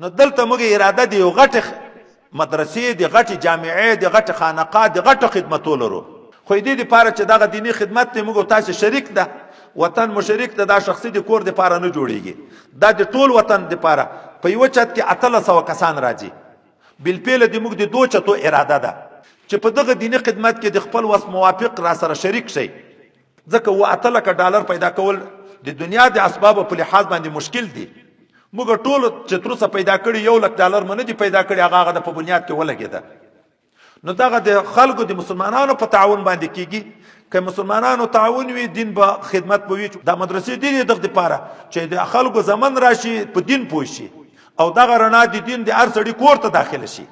نو دلته موږ اراده دی یو غټ مدرسې دی غټ جامعې دی غټ خانقاه دی غټ خدمتو لرو خو دې لپاره چې دغه دینی خدمت ته موږ تاسو شریک ده وطن مشرک ته دا شخصي د کور د پاره نه جوړیږي دا د ټول وطن د پاره په یو چت کې 1300 کسان راځي بالفعل د موږ د دوه چتو اراده ده چې په دغه دینی خدمت کې د خپل وس موافق را سره شریک شي ځکه و $8 پیدا کول د دنیا د اسباب په لحاظ باندې مشکل دي موږ ټول چې تر څه پیدا کړی $1 منه دي پیدا کړی هغه د په بنیاد کې ولګیده نو دغه د خلکو د مسلمانانو په تعاون باندې کیږي که مسلمانانو تعاون وي دین به خدمت به وي د مدرسې دین دغه لپاره چې د خلکو زمن راشي په دین پوه شي او دغه رڼا د دین د هر سړي کور ته داخله شي